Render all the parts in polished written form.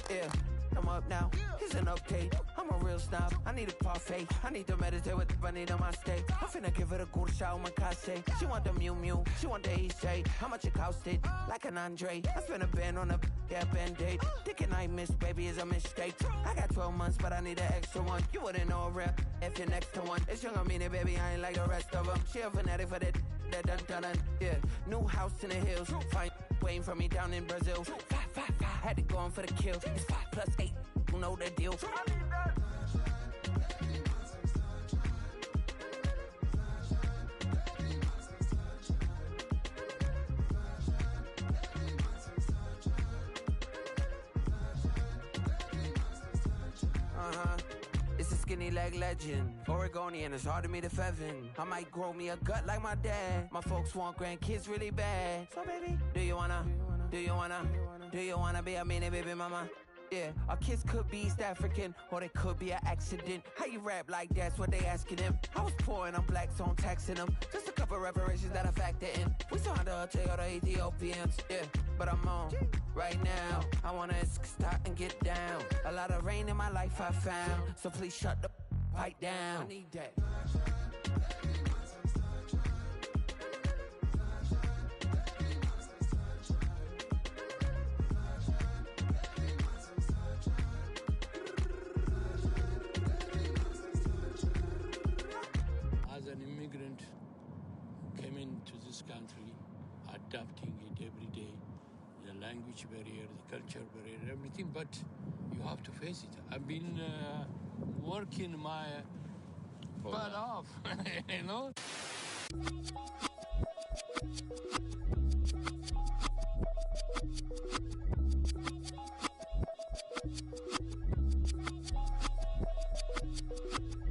Yeah, I'm up now. Here's an update. I'm a real snob. I need a parfait. I need to meditate with the bunny on my steak. I'm finna give it a good shot with my case. She want the Mew Mew. She want the East. How much it costed? Like an Andre. I spent a band on a band-aid. Thinking I missed, baby, is a mistake. I got 12 months, but I need an extra one. You wouldn't know a rep if you're next to one. It's young, I mean it, baby. I ain't like the rest of them. She a fanatic for that dun. Yeah, new house in the hills. Fine, waiting for me down in Brazil. 5. Had to go on for the kill. It's 5 + 8. You know the deal. It's a skinny leg legend. Oregonian, it's hard to meet a Fevin. I might grow me a gut like my dad. My folks want grandkids really bad. So baby, do you wanna be a mini baby mama? Yeah, our kids could be East African, or they could be an accident. How you rap like that's what they asking him. I was poor and I'm black, so I'm taxing them. Just a couple reparations that I factor in. We saw the Toyota Ethiopians, yeah, but I'm on right now. I wanna stop and get down. A lot of rain in my life I found, so please shut the pipe down. I need that. Country, adapting it every day, the language barrier, the culture barrier, everything, but you have to face it. I've been working my butt off, you know?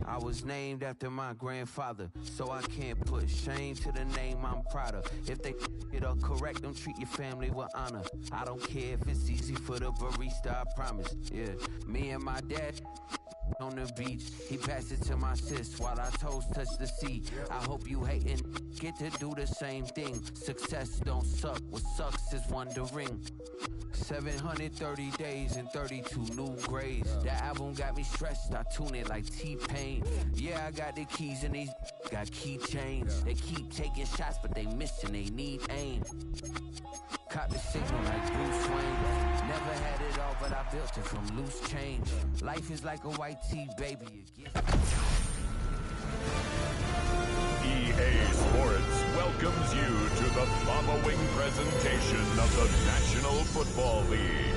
I was named after my grandfather, so I can't put shame to the name I'm proud of. If they it up correct, don't treat your family with honor. I don't care if it's easy for the barista, I promise. Yeah, me and my dad on the beach, he passed it to my sis while our toes touch the sea. I hope you hatin' get to do the same thing. Success don't suck, what sucks is wondering. 730 days and 32 new grades. That album got me stressed, I tune it like T-Pain. Yeah, I got the keys and these got keychains. They keep taking shots, but they missing, they need aim. Caught the signal like Bruce Wayne. Never had it all, but I built it from loose change. Life is like a white tee, baby. EA Sports welcomes you to the following presentation of the National Football League.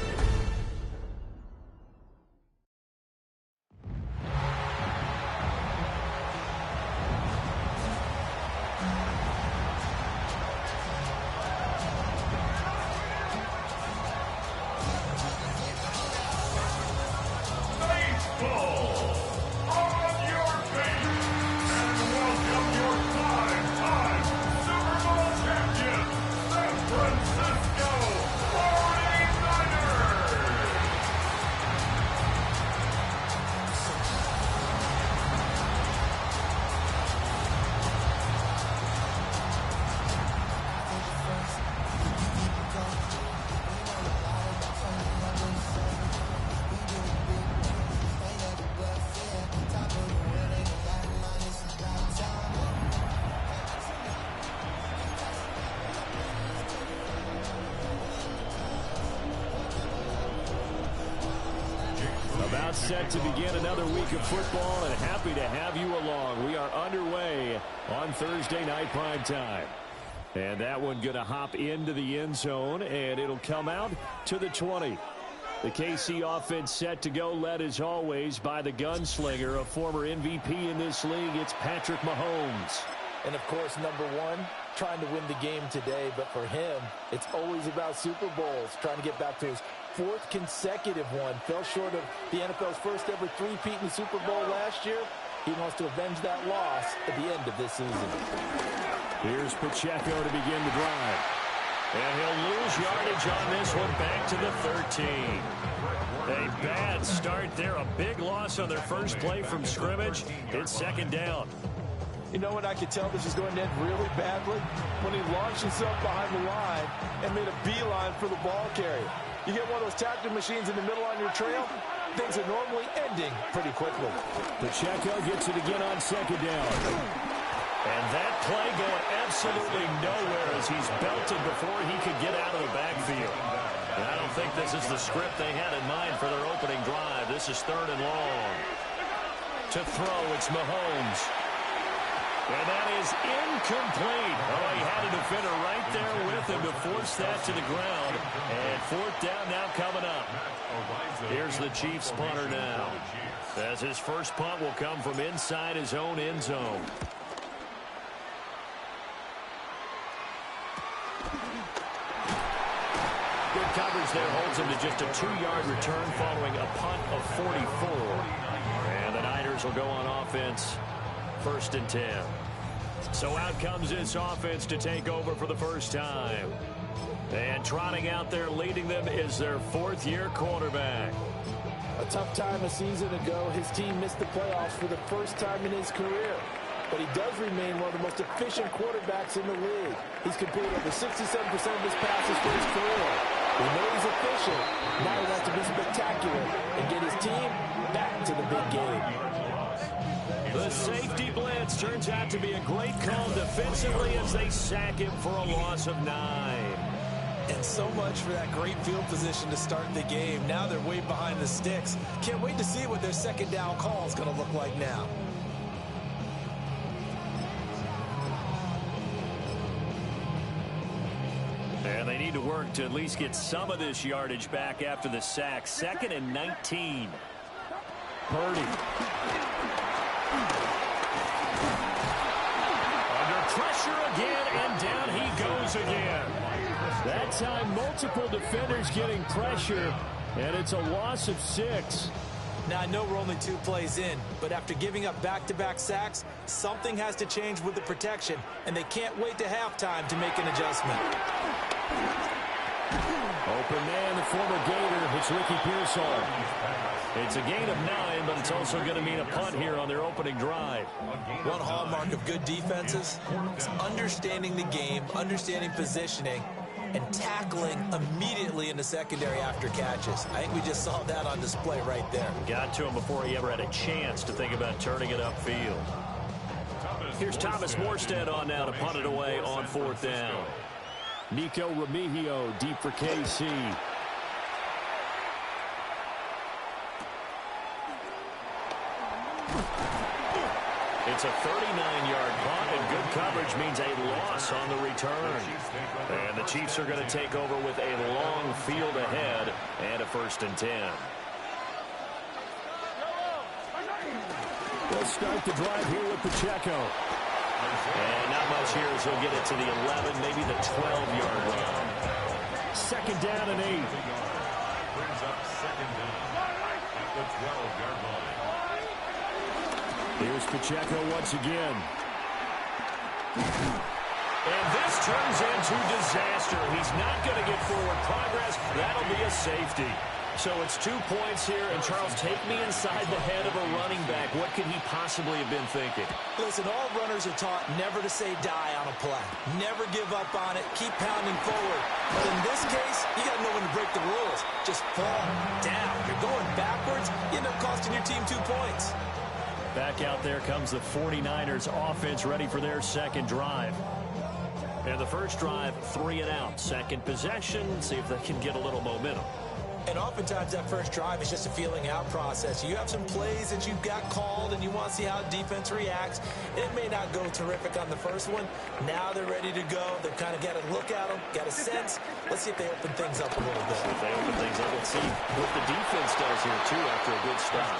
About set to begin another week of football, and happy to have you along. We are underway on Thursday night prime time. And that one going to hop into the end zone, and it'll come out to the 20. The KC offense set to go, led as always by the gunslinger, a former MVP in this league. It's Patrick Mahomes. And, of course, number one, trying to win the game today. But for him, it's always about Super Bowls, trying to get back to his fourth consecutive one. Fell short of the NFL's first ever three-peat in the Super Bowl last year. He wants to avenge that loss at the end of this season. Here's Pacheco to begin the drive. And he'll lose yardage on this one, back to the 13. A bad start there, a big loss on their first play from scrimmage. It's second down. You know what, I could tell this is going to end really badly when he launched himself behind the line and made a beeline for the ball carrier. You get one of those tactic machines in the middle on your trail, things are normally ending pretty quickly. Pacheco gets it again on second down. And that play going absolutely nowhere as he's belted before he could get out of the backfield. And I don't think this is the script they had in mind for their opening drive. This is 3rd and long. To throw, it's Mahomes. And that is incomplete. Oh, he had a defender right there with him to force that to the ground. And 4th down now coming up. Here's the Chiefs punter now, as his first punt will come from inside his own end zone. Good coverage there holds him to just a 2-yard return following a punt of 44. And the Niners will go on offense, 1st and 10. So out comes this offense to take over for the first time. And trotting out there leading them is their 4th-year quarterback. A tough time a season ago, his team missed the playoffs for the first time in his career. But he does remain one of the most efficient quarterbacks in the league. He's completed over 67% of his passes for his career. We know he's efficient. Now he wants to be spectacular and get his team back to the big game. The safety blitz turns out to be a great call defensively as they sack him for a loss of 9. And so much for that great field position to start the game. Now they're way behind the sticks. Can't wait to see what their second down call is going to look like now. And they need to work to at least get some of this yardage back after the sack. 2nd and 19. Purdy. Under pressure again, and down he goes again. That time, multiple defenders getting pressure, and it's a loss of 6. Now, I know we're only 2 plays in, but after giving up back-to-back sacks, something has to change with the protection, and they can't wait to halftime to make an adjustment. Open man, the former Gator. It's Ricky Pearsall. It's a gain of 9, but it's also going to mean a punt here on their opening drive. One hallmark of good defenses is understanding the game, understanding positioning, and tackling immediately in the secondary after catches. I think we just saw that on display right there. Got to him before he ever had a chance to think about turning it upfield. Here's Thomas Morstead on now to punt it away on 4th down. Nico Remigio deep for KC. It's a 39-yard punt, and good coverage means a loss on the return. And the Chiefs are going to take over with a long field ahead and a 1st and 10. They'll start the drive here with Pacheco. And not much here as he'll get it to the 11, maybe the 12-yard line. 2nd down and 8. Brings up 2nd down at the 12-yard line. Here's Pacheco once again. And this turns into disaster. He's not going to get forward progress. That'll be a safety. So it's 2 points here. And, Charles, take me inside the head of a running back. What could he possibly have been thinking? Listen, all runners are taught never to say die on a play. Never give up on it. Keep pounding forward. But in this case, you got to know when to break the rules. Just fall down. You're going backwards. You end up costing your team 2 points. Back out there comes the 49ers offense ready for their second drive. And the first drive, 3 and out. Second possession, see if they can get a little momentum. And oftentimes that first drive is just a feeling out process. You have some plays that you've got called and you want to see how defense reacts. It may not go terrific on the first one. Now they're ready to go. They've kind of got a look at them, got a sense. Let's see if they open things up a little bit. If they open things up, let's see what the defense does here too after a good stop.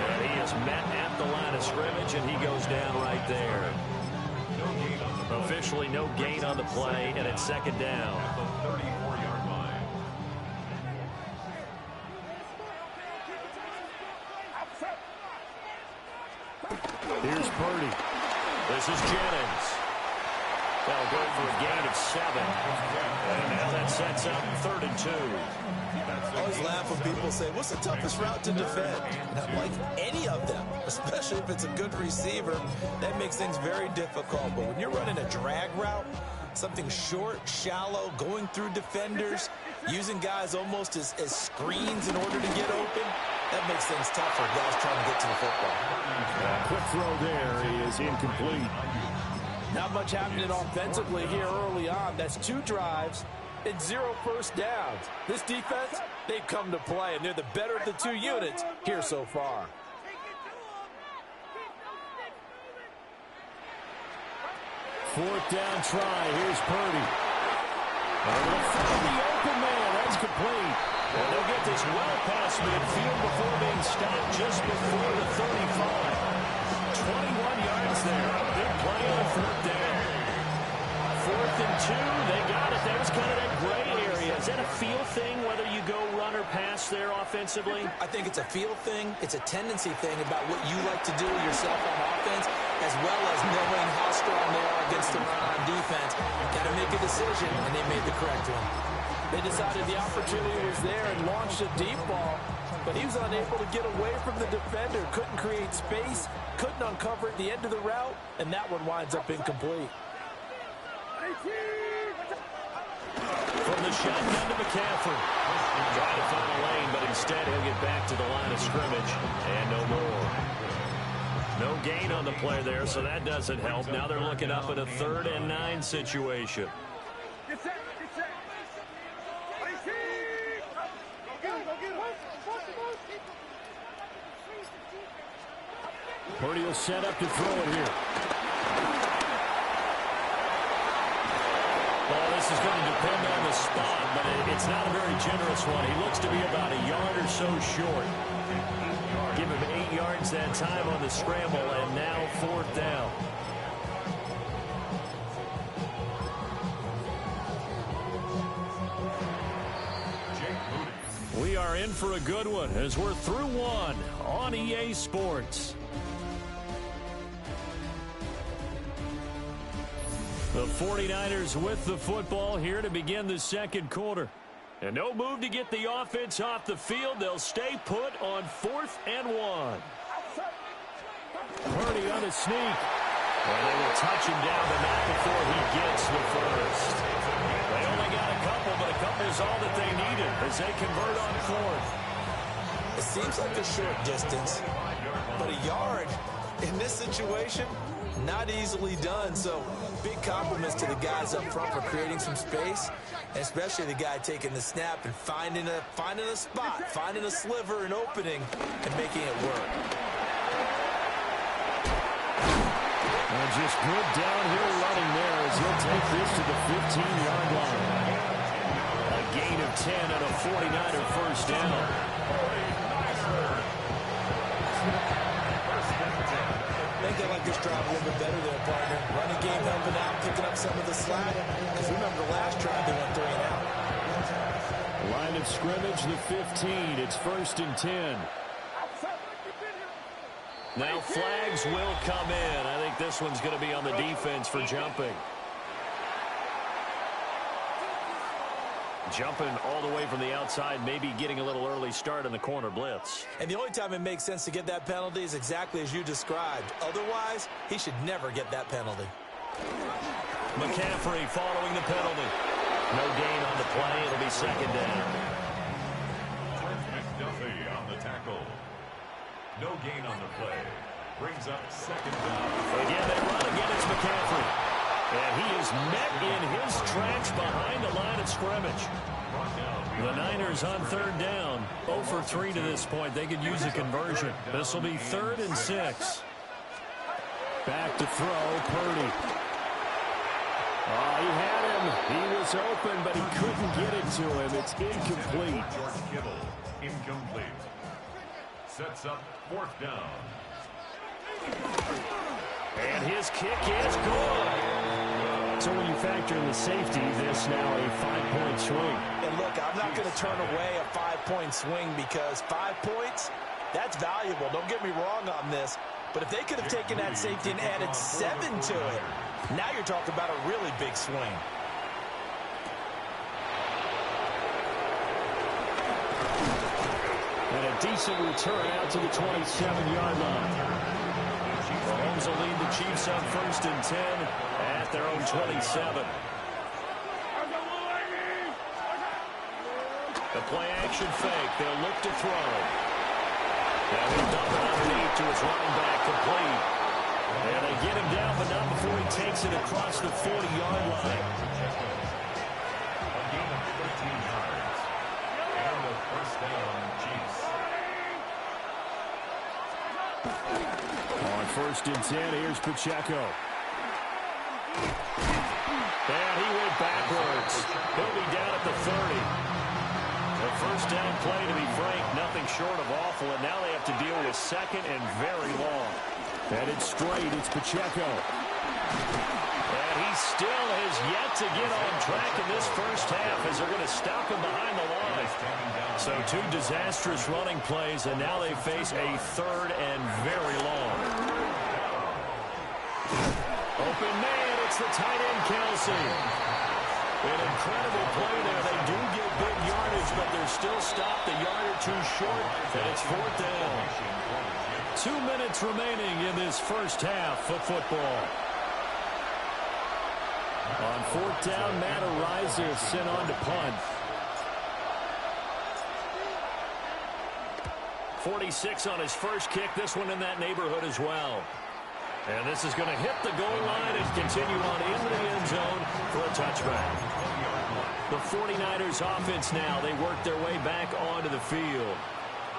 And he is met at the line of scrimmage and he goes down right there. Officially no gain on the play, and it's 2nd down. Here's Purdy. This is Jennings. They'll go for a gain of 7. And now that sets up 3rd and 2. I always laugh when people say, what's the toughest route to defend? And I'm like, any of them, especially if it's a good receiver. That makes things very difficult. But when you're running a drag route, something short, shallow, going through defenders, using guys almost as screens in order to get open. That makes things tough for guys trying to get to the football. Quick throw there is incomplete. Not much happening offensively here early on. That's 2 drives and 0 first downs. This defense, they've come to play, and they're the better of the 2 units here so far. Fourth down try. Here's Purdy. And they'll find the open man. That's complete. And they'll get this well past midfield before being stopped just before the 35. 21 yards there. A big play on 4th down. 4th and 2. They got it. There's kind of that gray area. Is that a feel thing, whether you go run or pass there offensively? I think it's a feel thing. It's a tendency thing about what you like to do yourself on offense, as well as knowing how strong they are against the run on defense. Got to make a decision, and they made the correct one. They decided the opportunity was there and launched a deep ball, but he was unable to get away from the defender, couldn't create space, couldn't uncover at the end of the route, and that one winds up incomplete. From the shotgun to McCaffrey. Trying to find a lane, but instead he'll get back to the line of scrimmage. And no more. No gain on the play there, so that doesn't help. Now they're looking up at a 3rd and 9 situation. Purdy will set up to throw it here. Well, this is going to depend on the spot, but it's not a very generous one. He looks to be about a yard or so short. Give him 8 yards that time on the scramble, and now 4th down. We are in for a good one as we're through one on EA Sports. The 49ers with the football here to begin the 2nd quarter. And no move to get the offense off the field. They'll stay put on 4th and 1. Purdy on a sneak. And they will touch him down, but not before he gets the first. They only got a couple, but a couple is all that they needed as they convert on 4th. It seems like a short distance, but a yard in this situation, not easily done. So big compliments to the guys up front for creating some space, and especially the guy taking the snap and finding a spot, finding a sliver, an opening, and making it work. And just good downhill running there as he'll take this to the 15-yard line. A gain of 10 and a 49er first down. I think they like this drive a little bit better there, partner. Running game helping out, picking up some of the slack. Because remember the last drive, they went 3 and out. Line of scrimmage, the 15. It's 1st and 10. Now flags will come in. I think this one's going to be on the defense for jumping. Jumping all the way from the outside, maybe getting a little early start in the corner blitz. And the only time it makes sense to get that penalty is exactly as you described. Otherwise, he should never get that penalty. McCaffrey following the penalty. No gain on the play. It'll be 2nd down. McDuffie on the tackle. No gain on the play. Brings up 2nd down. Again, they run again. It's McCaffrey. And he is met in his tracks behind the line of scrimmage. The Niners on 3rd down. 0 for 3 to this point. They could use a conversion. This will be 3rd and 6. Back to throw, Purdy. Oh, he had him. He was open, but he couldn't get it to him. It's incomplete. George Kittle, incomplete. Sets up 4th down. And his kick is good. So when you factor in the safety, this now a 5-point swing. And look, I'm not going to turn away a 5-point swing because 5 points, that's valuable. Don't get me wrong on this. But if they could have taken that safety and added 7 to it, now you're talking about a really big swing. And a decent return out to the 27-yard line. Mahomes will lead the Chiefs on 1st and 10 at their own 27. The play action fake. They'll look to throw. Now he'll dump it underneath to his running back, complete. And they get him down, but not before he takes it across the 40-yard line. A gain of 13 yards. And a first down, Chiefs. On 1st and 10, here's Pacheco. And he went backwards. He'll be down at the 30. The first down play, to be frank, nothing short of awful, and now they have to deal with second and very long. And it's straight. It's Pacheco. And he still has yet to get on track in this first half as they're going to stop him behind the line. So 2 disastrous running plays, and now they face a 3rd and very long. Open man, it's the tight end, Kelsey. An incredible play there. They do get big yardage, but they're still stopped a yard or 2 short, and it's 4th down. 2 minutes remaining in this first half of football. On 4th down, Matt Araiza is sent on to punt. 46 on his first kick. This one in that neighborhood as well. And this is going to hit the goal line and continue on into the end zone for a touchback. The 49ers offense now, they work their way back onto the field.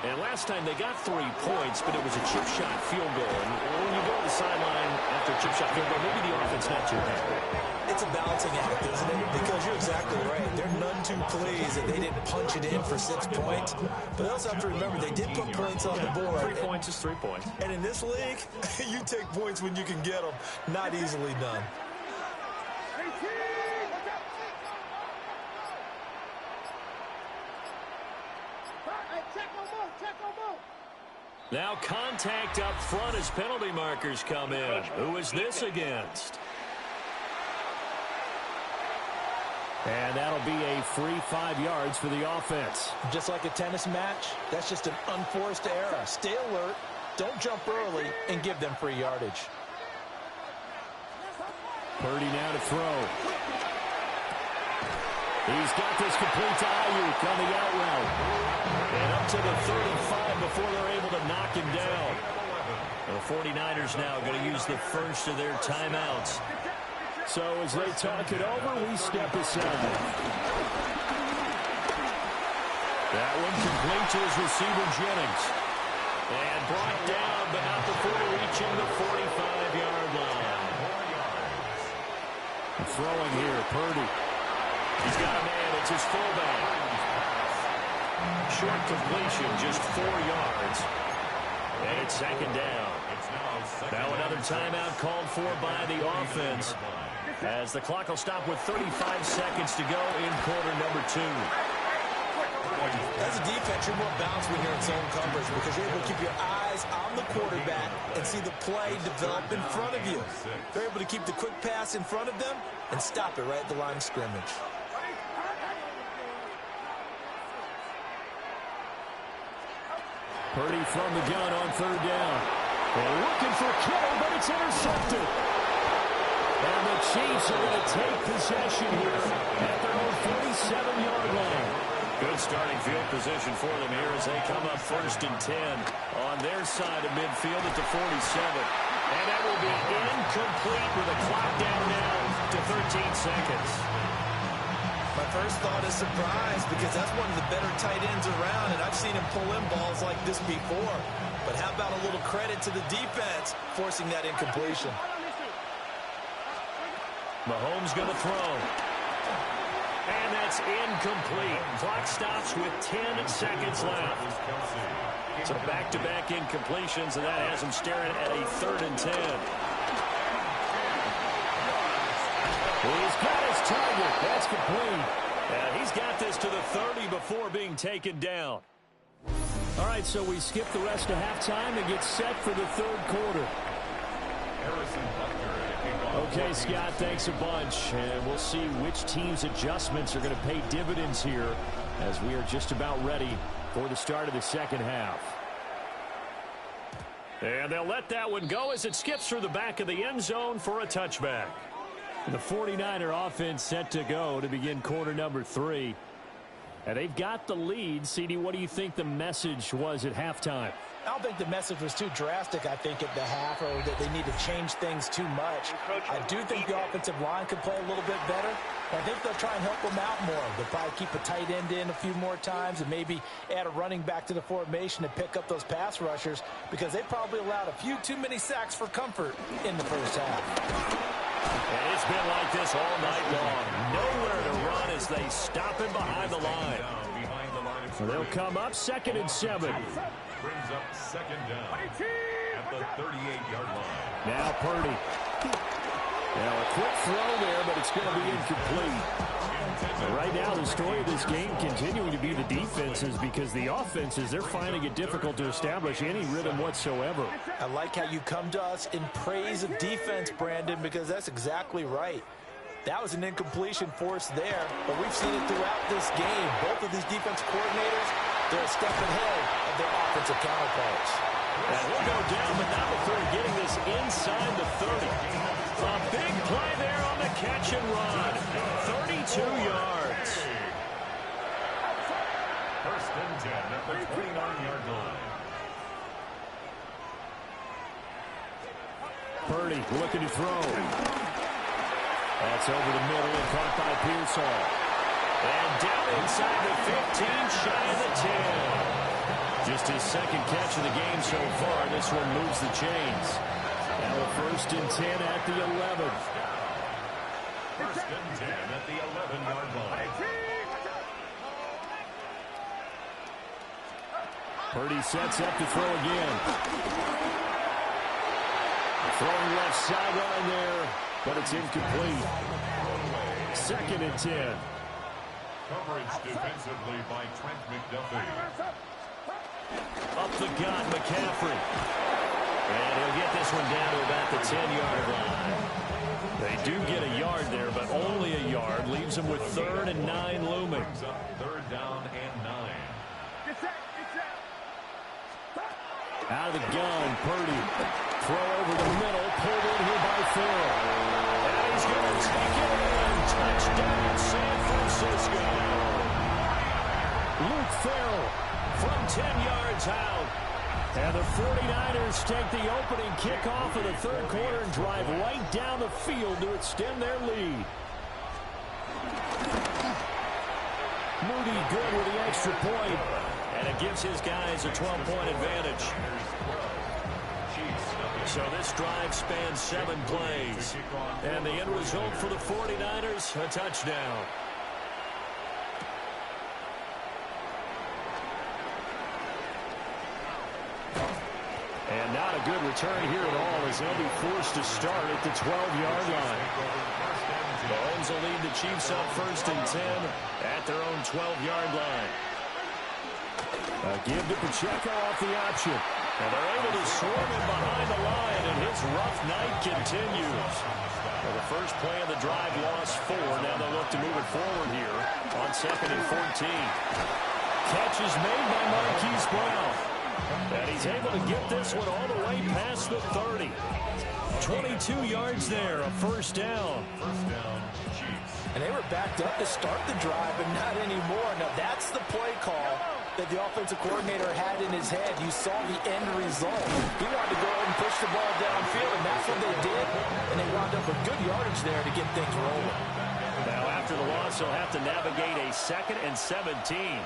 And last time they got 3 points, but it was a chip shot field goal. And when you go to the sideline after a chip shot field goal, maybe the offense not too happy. It's a balancing act, isn't it? Because you're exactly right. They're none too pleased that they didn't punch it in for 6 points. But they also have to remember they did put points on the board. 3 points is 3 points. And in this league, you take points when you can get them. Not easily done. Now contact up front as penalty markers come in. Who is this against? And that'll be a free 5 yards for the offense. Just like a tennis match, that's just an unforced error. Stay alert, don't jump early, and give them free yardage. Purdy now to throw. He's got this complete to Ayuk on the out route. And up to the 35 before they're able to knock him down. The 49ers now going to use the first of their timeouts. So as they talk it over, we step aside. That one complete to his receiver, Jennings. And brought down, but not before reaching the 45-yard line. Throwing here, Purdy. He's got a man. It's his fullback. Short completion, just 4 yards. And it's second down. Now another timeout called for by the offense, as the clock will stop with 35 seconds to go in quarter number 2. As a defense, you're more balanced when you're in zone coverage because you're able to keep your eyes on the quarterback and see the play develop in front of you. They're able to keep the quick pass in front of them and stop it right at the line of scrimmage. Purdy from the gun on 3rd down. They're looking for Kittle, but it's intercepted. And the Chiefs are going to take possession here at their own 47-yard line. Good starting field position for them here as they come up 1st and 10 on their side of midfield at the 47. And that will be incomplete with a clock down now to 13 seconds. My first thought is surprise because that's one of the better tight ends around, and I've seen him pull in balls like this before. But how about a little credit to the defense forcing that incompletion? Mahomes going to throw. And that's incomplete. Clock stops with 10 seconds left. So back-to-back incompletions, and that has him staring at a 3rd and 10. He's got his target. That's complete. And he's got this to the 30 before being taken down. All right, so we skip the rest of halftime and get set for the 3rd quarter. Okay, Scott, thanks a bunch. And we'll see which team's adjustments are going to pay dividends here as we are just about ready for the start of the second half. And they'll let that one go as it skips through the back of the end zone for a touchback. The 49er offense set to go to begin quarter number 3. And they've got the lead. CD, what do you think the message was at halftime? I don't think the message was too drastic, I think, at the half, or that they need to change things too much. I do think the offensive line could play a little bit better. I think they'll try and help them out more. They'll probably keep a tight end in a few more times and maybe add a running back to the formation to pick up those pass rushers, because they probably allowed a few too many sacks for comfort in the first half. And it's been like this all night long. Nowhere to run as they stop him behind the line. So they'll come up 2nd and 7. Brings up 2nd down at the 38-yard line. Now Purdy. Now a quick throw there, but it's going to be incomplete. Right now, the story of this game continuing to be the defenses, because the offenses, they're finding it difficult to establish any rhythm whatsoever. I like how you come to us in praise of defense, Brandon, because that's exactly right. That was an incompletion forced there, but we've seen it throughout this game. Both of these defense coordinators, they're a step ahead of their offensive counterparts. And he'll go down, but not before getting this inside the 30. A big play there on the catch and run. 32 yards. 1st and 10 at the 29-yard line. Purdy looking to throw. That's over the middle and caught by Pearsall. And down inside the 15, shy of the 10. Just his 2nd catch of the game so far. This one moves the chains. Now a 1st and 10 at the 11. 1st and 10 at the 11-yard line. Purdy sets up to throw again. Throwing left sideline there, but it's incomplete. 2nd and 10. Coverage defensively by Trent McDuffie. Up the gut, McCaffrey. And he'll get this one down to about the 10-yard line. They do get a yard there, but only a yard. Leaves them with 3rd and 9 looming. 3rd down and 9. Out of the gun, Purdy. Throw over the middle, pulled in here by Farrell. And he's going to take it in. Touchdown, San Francisco. Luke Farrell from 10 yards out. And the 49ers take the opening kickoff of the 3rd quarter and drive right down the field to extend their lead. Moody good with the extra point. And it gives his guys a 12-point advantage. So this drive spans 7 plays. And the end result for the 49ers, a touchdown. And not a good return here at all, as they'll be forced to start at the 12-yard line. Mahomes will lead the Chiefs up 1st and 10 at their own 12-yard line. A give to Pacheco off the option. And they're able to swarm him behind the line, and his rough night continues. Well, the first play of the drive lost 4. Now they'll look to move it forward here on 2nd and 14. Catch is made by Marquise Brown. And he's able to get this one all the way past the 30. 22 yards there, a 1st down. 1st down, Chiefs. And they were backed up to start the drive, but not anymore. Now, that's the play call that the offensive coordinator had in his head. You saw the end result. He wanted to go ahead and push the ball downfield, and that's what they did. And they wound up with good yardage there to get things rolling. Now, after the loss, they'll have to navigate a 2nd and 17.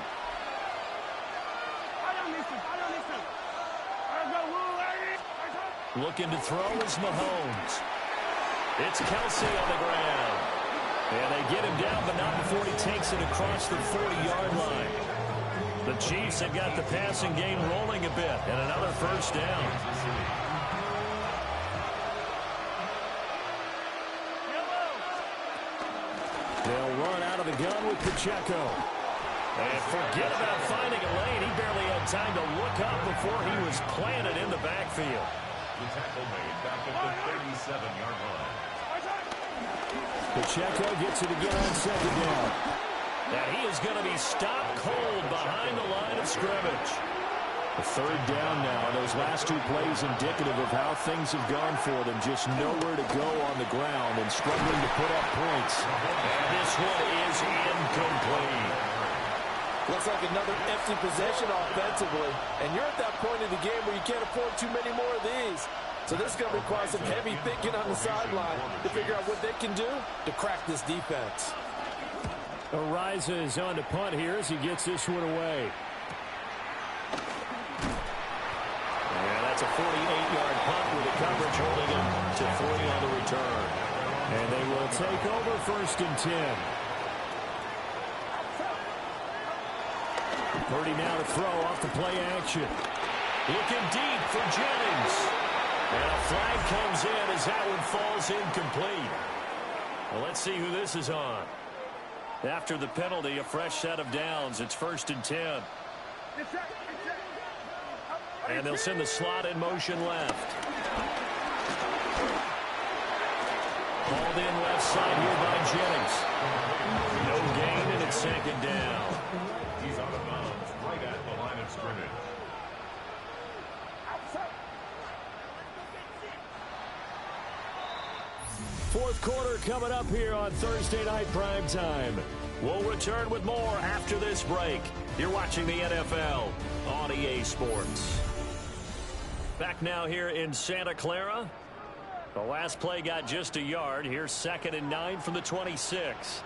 Looking to throw is Mahomes. It's Kelsey on the ground. And they get him down, but not before he takes it across the 40-yard line. The Chiefs have got the passing game rolling a bit, and another 1st down. They'll run out of the gun with Pacheco. And forget about finding a lane. He barely had time to look up before he was planted in the backfield. The tackle made back at the 37-yard line. Pacheco gets it again on 2nd down. And he is going to be stopped cold behind the line of scrimmage. A 3rd down now. Those last 2 plays indicative of how things have gone for them. Just nowhere to go on the ground and struggling to put up points. And this one is incomplete. Looks like another empty possession offensively. And you're at that point in the game where you can't afford too many more of these. So this is going to require some heavy thinking on the sideline to figure out what they can do to crack this defense. Arises on to punt here as he gets this one away. And that's a 48-yard punt with the coverage holding him to 40 on the return. And they will take over 1st and 10. Purdy now to throw off the play action. Looking deep for Jennings. And a flag comes in as that one falls incomplete. Well, let's see who this is on. After the penalty, a fresh set of downs. It's 1st and 10. And they'll send the slot in motion left. Hauled in left side here by Jennings. No gain, and it's 2nd down. He's out of bounds right at the line of scrimmage. Fourth quarter coming up here on Thursday Night Primetime. We'll return with more after this break. You're watching the NFL on EA Sports. Back now here in Santa Clara. The last play got just a yard. Here's 2nd and 9 from the 26.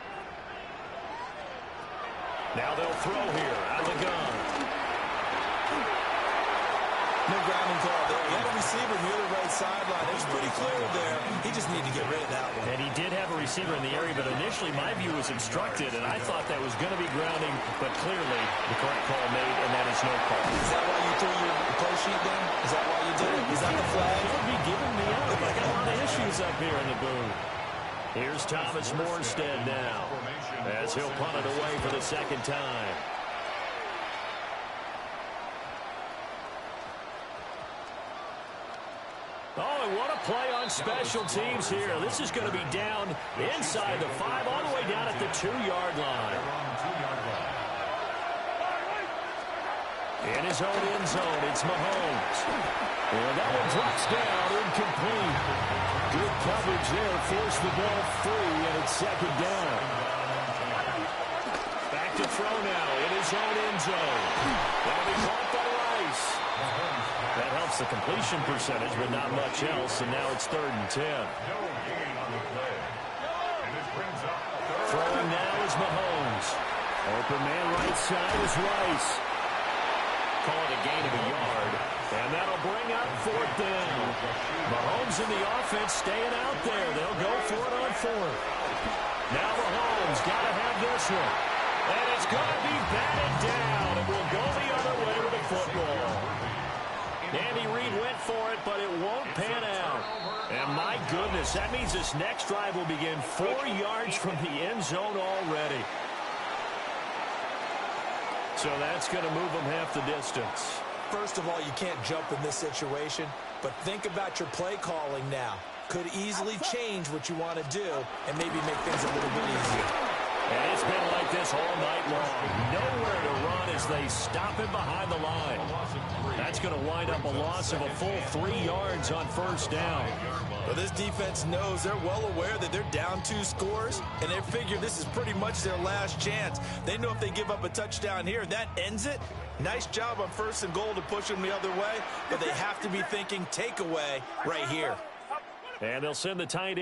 Now they'll throw here out of the gun. No grounding call there. He had a receiver near the right sideline. It was pretty clear there. He just needed to get rid of that one. And he did have a receiver in the area, but initially my view was obstructed, and I thought that was going to be grounding, but clearly the correct call made, and that is no call. Is that why you threw your play sheet then? Is that why you did it? Is that the flag? It would be giving me up. I got a lot of issues up here in the booth. Here's Thomas Morstead now, as he'll punt it away for the 2nd time. Oh, and what a play on special teams here. This is going to be down inside the 5, all the way down at the 2-yard line. In his own end zone, it's Mahomes. And that one drops down, incomplete. Good coverage there, forced the ball free, and it's 2nd down. Back to throw now in his own end zone. That'll be caught by Rice. That helps the completion percentage, but not much else, and now it's 3rd and 10. Throwing now is Mahomes. Open man right side is Rice. Call it a gain of a yard, and that'll bring up 4th down. Mahomes and the offense staying out there. They'll go for it on 4th. Now Mahomes got to have this one. And it's going to be batted down. It will go the other way with the football. Andy Reid went for it, but it won't pan out. And my goodness, that means this next drive will begin 4 yards from the end zone already. So that's going to move them half the distance. First of all, you can't jump in this situation, but think about your play calling now. Could easily change what you want to do and maybe make things a little bit easier. And it's been like this all night long. Nowhere to run as they stop him behind the line. That's going to wind up a loss of a full 3 yards on 1st down. But this defense knows, they're well aware that they're down 2 scores, and they figure this is pretty much their last chance. They know if they give up a touchdown here, that ends it. Nice job on 1st and goal to push them the other way, but they have to be thinking takeaway right here. And they'll send the tight end.